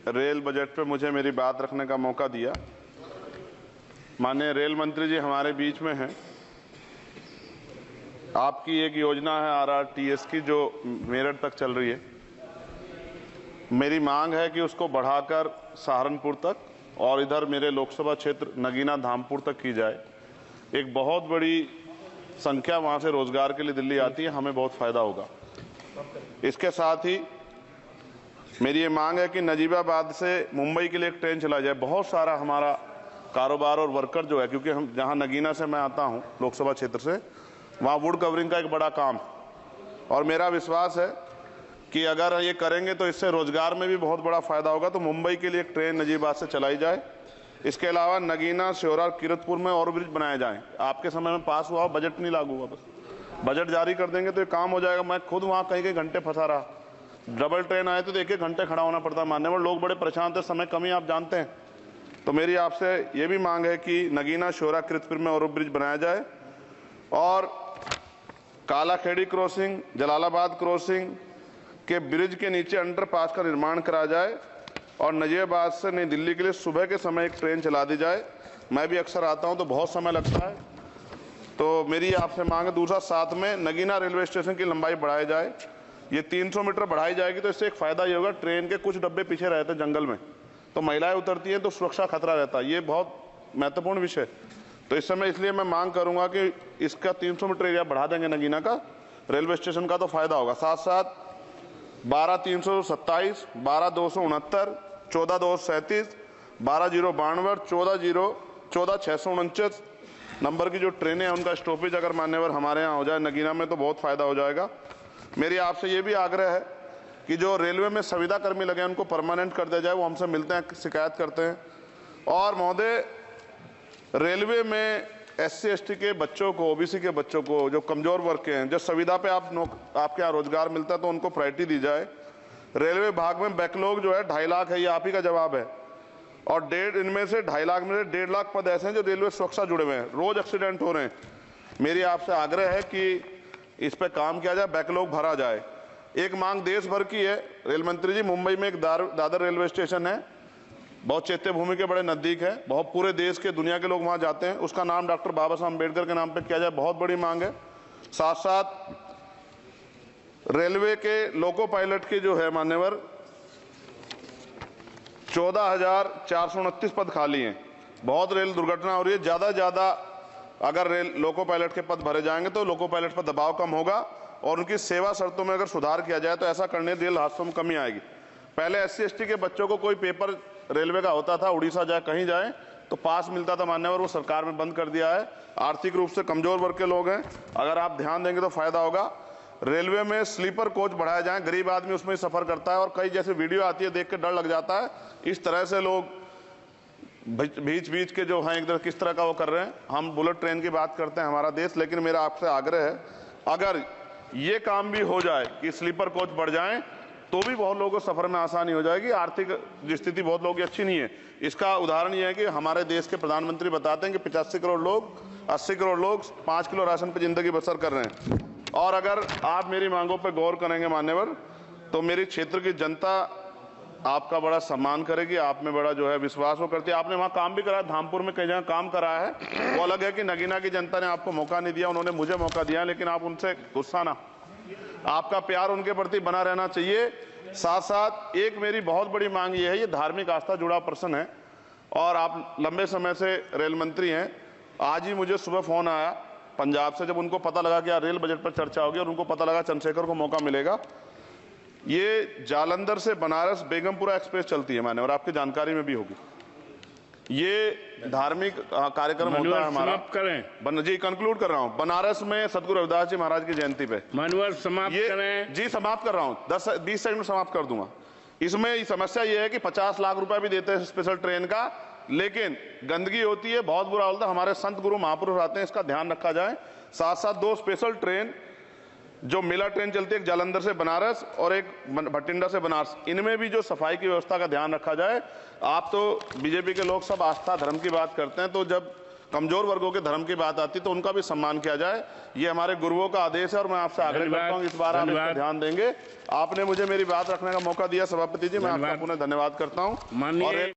Rail budget पे मुझे मेरी बात रखने का मौका दिया। माननीय रेल मंत्री जी हमारे बीच में हैं। आपकी एक योजना है RRTS की जो मेरठ तक चल रही है। मेरी मांग है कि उसको बढ़ाकर सहारनपुर तक और इधर मेरे लोकसभा क्षेत्र नगीना धामपुर तक की जाए। एक बहुत बड़ी संख्या वहां से रोजगार के लिए दिल्ली आती है, हमें बहुत फायदा होगा। इसके साथ ही मेरी ये मांग है कि नजीबाबाद से मुंबई के लिए एक ट्रेन चला जाए। बहुत सारा हमारा कारोबार और वर्कर जो है, क्योंकि हम जहां नगीना से मैं आता हूं लोकसभा क्षेत्र से, वहां वुड कवरिंग का एक बड़ा काम, और मेरा विश्वास है कि अगर ये करेंगे तो इससे रोजगार में भी बहुत बड़ा फायदा होगा। तो मुंबई के लिए एक ट्रेन नजीबाबाद से चलाई जाए। इसके अलावा नगीना, श्योरा, किरतपुर में और ब्रिज बनाए जाएं। आपके समय में पास हुआ, बजट नहीं लागू हुआ, बस बजट जारी कर देंगे तो ये काम हो जाएगा। मैं खुद वहां कई घंटे फंसा रहा। डबल ट्रेन आए तो एक घंटे खड़ा होना पड़ता। मान्यवर लोग बड़े परेशान थे, समय कमी आप जानते हैं। तो मेरी आपसे ये भी मांग है कि नगीना, श्योरा, किरतपुर में और ब्रिज बनाया जाए और कालाखेड़ी क्रॉसिंग, जलालाबाद क्रॉसिंग के ब्रिज के नीचे अंडरपास का निर्माण करा जाए और नजीबाबाद से नई दिल्ली के लिए सुबह के समय एक ट्रेन चला दी जाए। मैं भी अक्सर आता हूं तो बहुत समय लगता है, तो मेरी आपसे मांग है। दूसरा, साथ में नगीना रेलवे स्टेशन की लंबाई बढ़ाई जाए। ये 300 मीटर बढ़ाई जाएगी तो इससे एक फायदा ये होगा, ट्रेन के कुछ डब्बे पीछे रहते हैं जंगल में, तो महिलाएं उतरती हैं तो सुरक्षा खतरा रहता है। ये बहुत महत्वपूर्ण विषय। तो इस समय इसलिए मैं मांग करूंगा कि इसका 300 मीटर एरिया बढ़ा देंगे नगीना का रेलवे स्टेशन का, तो फायदा होगा। साथ साथ 12,327, 12,269, 14,237, 12,092, 14,649 नंबर की जो ट्रेनें हैं उनका स्टॉपेज अगर मान्यवर हमारे यहाँ हो जाए नगीना में तो बहुत फायदा हो जाएगा। मेरी आपसे ये भी आग्रह है कि जो रेलवे में संविदा कर्मी लगे हैं उनको परमानेंट कर दिया जाए। वो हमसे मिलते हैं, शिकायत करते हैं। और महोदय, रेलवे में SC ST के बच्चों को, OBC के बच्चों को, जो कमजोर वर्ग के हैं, जो संविदा पे आपके यहाँ रोजगार मिलता है तो उनको प्रायोरिटी दी जाए। रेलवे विभाग में बैकलॉग जो है 2.5 लाख है, ये आप ही का जवाब है। और इनमें से 2.5 लाख में से 1.5 लाख पद ऐसे हैं जो रेलवे सुरक्षा जुड़े हुए हैं, रोज एक्सीडेंट हो रहे हैं। मेरी आपसे आग्रह है कि इस पे काम किया जाए, बैकलॉग भरा जाए। एक मांग देश भर की है रेल मंत्री जी, मुंबई में एक दादर रेलवे स्टेशन है, बहुत चैत्य भूमि के बड़े नजदीक है, बहुत पूरे देश के, दुनिया के लोग वहां जाते हैं। उसका नाम डॉक्टर बाबा साहब अम्बेडकर के नाम पे किया जाए, बहुत बड़ी मांग है। साथ साथ रेलवे के लोको पायलट के जो है मान्यवर 14,429 पद खाली हैं। बहुत रेल दुर्घटना हो रही है, ज्यादा अगर रेल लोको पायलट के पद भरे जाएंगे तो लोको पायलट पर दबाव कम होगा और उनकी सेवा शर्तों में अगर सुधार किया जाए तो ऐसा करने रेल हादसों में कमी आएगी। पहले SC ST के बच्चों को कोई पेपर रेलवे का होता था, उड़ीसा जाए कहीं जाए तो पास मिलता था मान्यवर, वो सरकार ने बंद कर दिया है। आर्थिक रूप से कमजोर वर्ग के लोग हैं, अगर आप ध्यान देंगे तो फायदा होगा। रेलवे में स्लीपर कोच बढ़ाया जाए, गरीब आदमी उसमें सफर करता है और कई जैसे वीडियो आती है देख के डर लग जाता है। इस तरह से लोग बीच के जो हैं एक किस तरह का वो कर रहे हैं। हम बुलेट ट्रेन की बात करते हैं हमारा देश, लेकिन मेरा आपसे आग्रह है अगर ये काम भी हो जाए कि स्लीपर कोच बढ़ जाएं तो भी बहुत लोगों को सफर में आसानी हो जाएगी। आर्थिक स्थिति बहुत लोगों की अच्छी नहीं है। इसका उदाहरण ये है कि हमारे देश के प्रधानमंत्री बताते हैं कि 85 करोड़ लोग, 80 करोड़ लोग 5 किलो राशन पर जिंदगी बसर कर रहे हैं। और अगर आप मेरी मांगों पर गौर करेंगे मान्यवर तो मेरी क्षेत्र की जनता आपका बड़ा सम्मान करेगी, आप में बड़ा जो है विश्वास वो करती है। आपने वहां काम भी करा, धामपुर में कई जगह काम करा है, वो अलग है कि नगीना की जनता ने आपको मौका नहीं दिया, उन्होंने मुझे मौका दिया, लेकिन आप उनसे गुस्सा ना, आपका प्यार उनके प्रति बना रहना चाहिए। साथ साथ एक मेरी बहुत बड़ी मांग ये है, ये धार्मिक आस्था जुड़ा प्रश्न है और आप लंबे समय से रेल मंत्री हैं। आज ही मुझे सुबह फोन आया पंजाब से, जब उनको पता लगा कि रेल बजट पर चर्चा होगी और उनको पता लगा चंद्रशेखर को मौका मिलेगा। ये जालंधर से बनारस बेगमपुरा एक्सप्रेस चलती है मान्यवर, आपकी जानकारी में भी होगी। ये धार्मिक कार्यक्रम होता है हमारा। करें जी, कंक्लूड कर रहा हूँ। बनारस में सदगुरु रविदास जी महाराज की जयंती पे मान्यवर समाप्त करें जी। समाप्त कर रहा हूँ, 10-20 सेकंड में समाप्त कर दूंगा। इसमें समस्या ये है कि 50 लाख रुपए भी देते हैं स्पेशल ट्रेन का, लेकिन गंदगी होती है, बहुत बुरा होता है। हमारे संत गुरु महापुरुष आते हैं, इसका ध्यान रखा जाए। साथ साथ 2 स्पेशल ट्रेन जो मेला ट्रेन चलती है, एक जालंधर से बनारस और एक भटिंडा से बनारस, इनमें भी जो सफाई की व्यवस्था का ध्यान रखा जाए। आप तो बीजेपी के लोग सब आस्था धर्म की बात करते हैं, तो जब कमजोर वर्गों के धर्म की बात आती है तो उनका भी सम्मान किया जाए। ये हमारे गुरुओं का आदेश है और मैं आपसे आग्रह करता हूँ इस बार आप इस पर ध्यान देंगे। आपने मुझे मेरी बात रखने का मौका दिया सभापति जी, मैं आपका पुनः धन्यवाद करता हूँ।